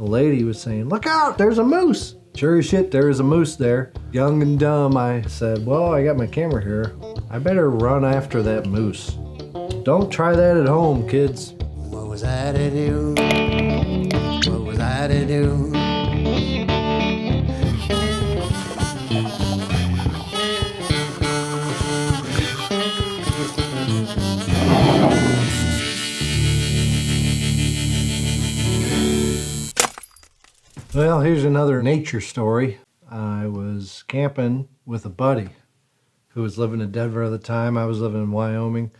a lady was saying, "Look out, there's a moose." Sure as shit, there was a moose there. Young and dumb, I said, "Well, I got my camera here. I better run after that moose." Don't try that at home, kids. What was I to do? What was I to do? Well, here's another nature story. I was camping with a buddy who was living in Denver at the time. I was living in Wyoming.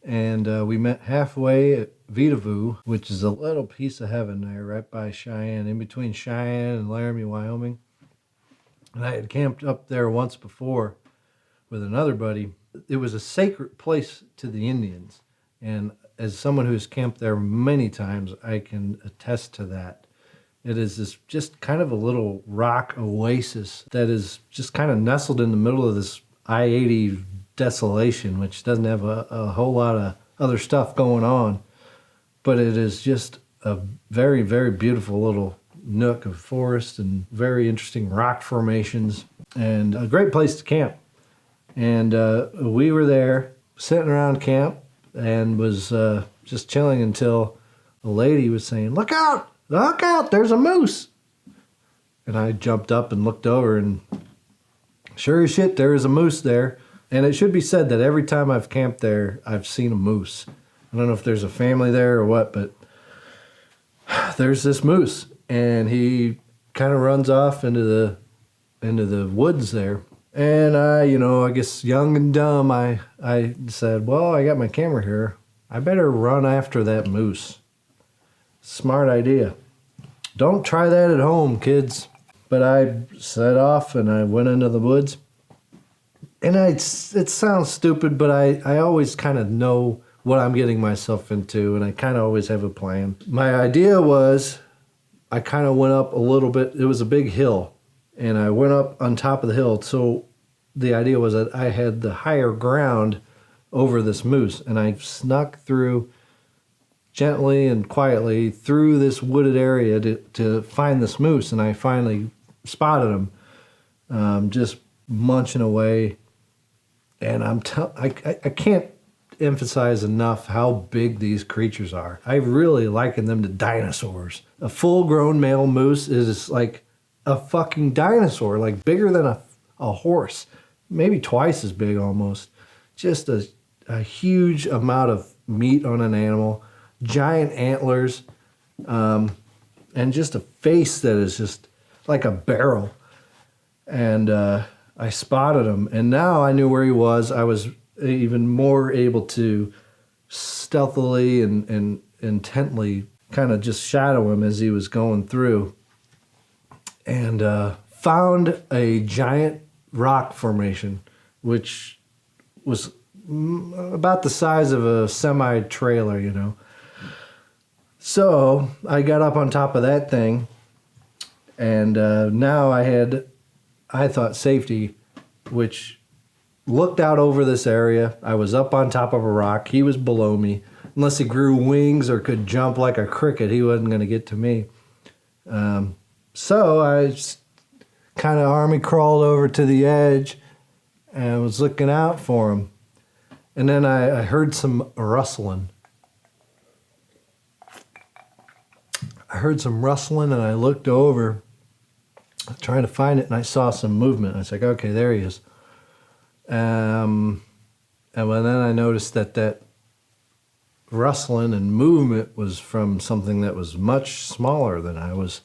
And we met halfway at Vitavue, which is a little piece of heaven there right by Cheyenne, in between Cheyenne and Laramie, Wyoming. And I had camped up there once before with another buddy. It was a sacred place to the Indians. And as someone who's camped there many times, I can attest to that. It is this just kind of a little rock oasis that is just kind of nestled in the middle of this I-80 desolation, which doesn't have a whole lot of other stuff going on. But it is just a very, very beautiful little nook of forest and very interesting rock formations and a great place to camp. And we were there sitting around camp and was just chilling until a lady was saying, "Look out! Look out, there's a moose." And I jumped up and looked over, and sure as shit, there is a moose there. And it should be said that every time I've camped there, I've seen a moose. I don't know if there's a family there or what, but there's this moose, and he kind of runs off into the woods there. And I guess young and dumb, I said, "Well, I got my camera here. I better run after that moose." Smart idea. Don't try that at home, kids. But I set off and I went into the woods. And it sounds stupid, but I always kind of know what I'm getting myself into, and I kind of always have a plan. My idea was I kind of went up a little bit. It was a big hill, and I went up on top of the hill. So the idea was that I had the higher ground over this moose, and I snuck through gently and quietly through this wooded area to find this moose, and I finally spotted him just munching away. And I can't emphasize enough how big these creatures are. I really liken them to dinosaurs. A full-grown male moose is like a fucking dinosaur, like bigger than a horse, maybe twice as big almost. Just a huge amount of meat on an animal, giant antlers, and just a face that is just like a barrel. And I spotted him, and now I knew where he was. I was even more able to stealthily and intently kind of just shadow him as he was going through, and found a giant rock formation, which was about the size of a semi-trailer, So I got up on top of that thing, and now I thought safety, which looked out over this area. I was up on top of a rock. He was below me. Unless he grew wings or could jump like a cricket, he wasn't going to get to me. So I kind of army crawled over to the edge and was looking out for him. And then I heard some rustling. And I looked over, trying to find it, and I saw some movement. I was like, okay, there he is. And then I noticed that rustling and movement was from something that was much smaller than I was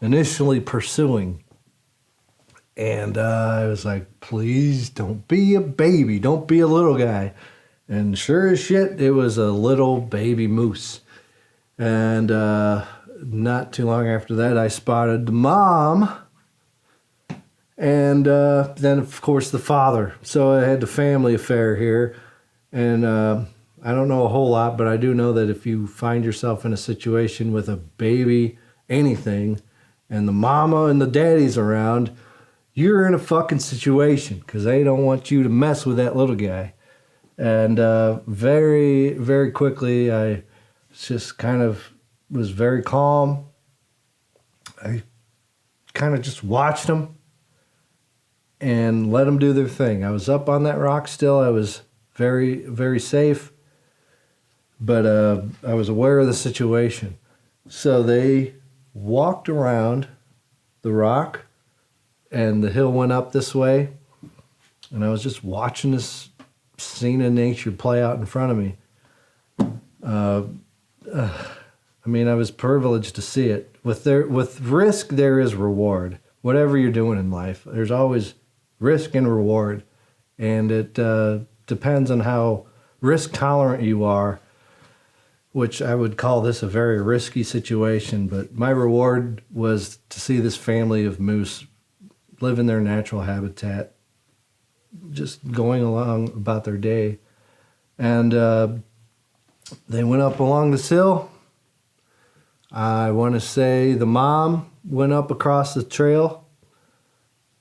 initially pursuing. And I was like, please don't be a baby. Don't be a little guy. And sure as shit, it was a little baby moose. And not too long after that, I spotted the mom. And then, of course, the father. So I had the family affair here. And I don't know a whole lot, but I do know that if you find yourself in a situation with a baby, anything, and the mama and the daddy's around, you're in a fucking situation because they don't want you to mess with that little guy. And very, very quickly, I just kind of was very calm I kind of just watched them and let them do their thing. I was up on that rock still. I was very, very safe, but I was aware of the situation. So they walked around the rock, and the hill went up this way, and I was just watching this scene of nature play out in front of me. I mean, I was privileged to see it. With risk, there is reward. Whatever you're doing in life, there's always risk and reward, and it depends on how risk tolerant you are, which I would call this a very risky situation. But my reward was to see this family of moose live in their natural habitat, just going along about their day. And they went up along this hill. I want to say the mom went up across the trail,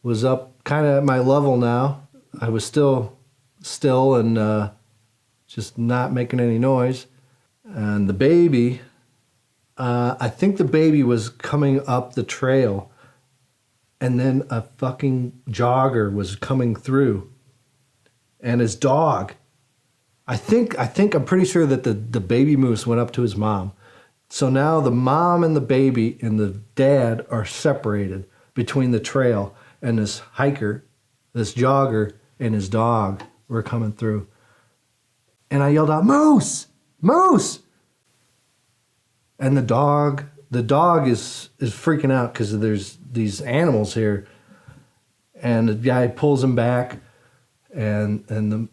was up kind of at my level now. I was still and just not making any noise. And the baby, I think the baby was coming up the trail, and then a fucking jogger was coming through, and his dog. I'm pretty sure that the baby moose went up to his mom. So now the mom and the baby and the dad are separated between the trail, and this hiker, this jogger, and his dog were coming through. And I yelled out, "Moose! Moose!" And the dog is freaking out because there's these animals here. And the guy pulls him back, and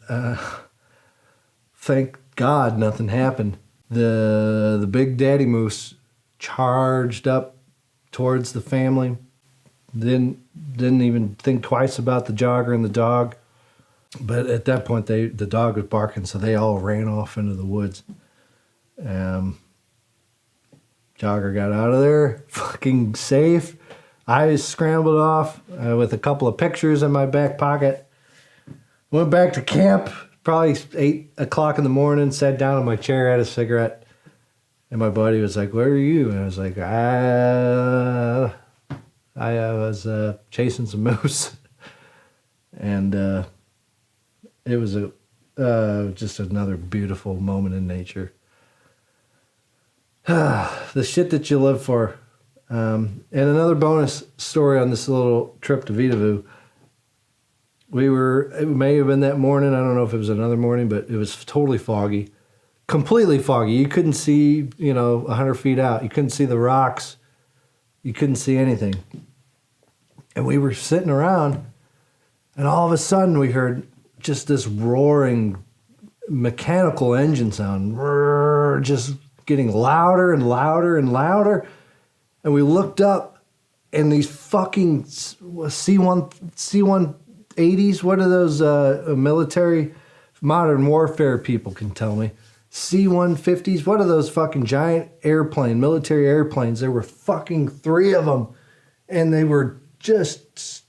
thank God nothing happened. The big daddy moose charged up towards the family. Didn't even think twice about the jogger and the dog. But at that point, the dog was barking, so they all ran off into the woods. Jogger got out of there, fucking safe. I scrambled off with a couple of pictures in my back pocket. Went back to camp, probably 8 o'clock in the morning, sat down in my chair, had a cigarette. And my buddy was like, "Where are you?" And I was like, I was chasing some moose. And it was just another beautiful moment in nature. The shit that you live for. And another bonus story on this little trip to Vitavue. It may have been that morning. I don't know if it was another morning, but it was totally foggy. Completely foggy. You couldn't see, 100 feet out. You couldn't see the rocks. You couldn't see anything. And we were sitting around, and all of a sudden we heard just this roaring mechanical engine sound. Just getting louder and louder and louder. And we looked up, and these fucking C-180s, what are those military, modern warfare people can tell me. C-150s, what are those fucking giant military airplanes? There were fucking 3 of them. And they were just,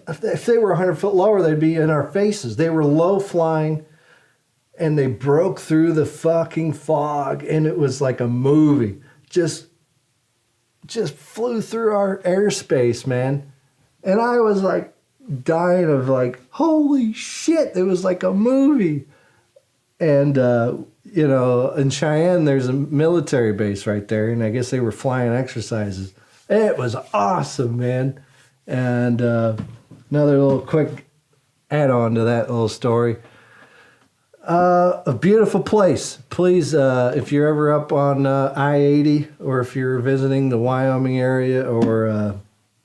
if they were 100 foot lower, they'd be in our faces. They were low flying, and they broke through the fucking fog, and it was like a movie. Just flew through our airspace, man. And I was like dying of like, holy shit, it was like a movie. And, in Cheyenne, there's a military base right there, and I guess they were flying exercises. It was awesome, man. And another little quick add-on to that little story. A beautiful place. Please, if you're ever up on I-80, or if you're visiting the Wyoming area, or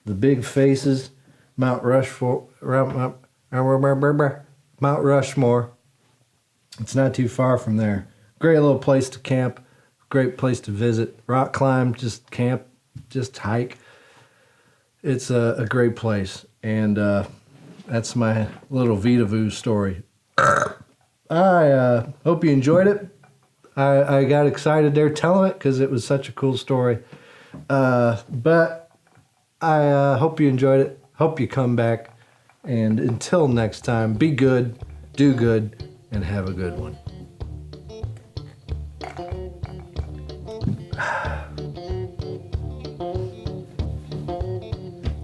the big faces, Mount Rushmore. It's not too far from there. Great little place to camp. Great place to visit. Rock climb, just camp, just hike. It's a great place. And that's my little Vitavue story. I hope you enjoyed it. I got excited there telling it because it was such a cool story. But I hope you enjoyed it. Hope you come back. And until next time, be good, do good, and have a good one.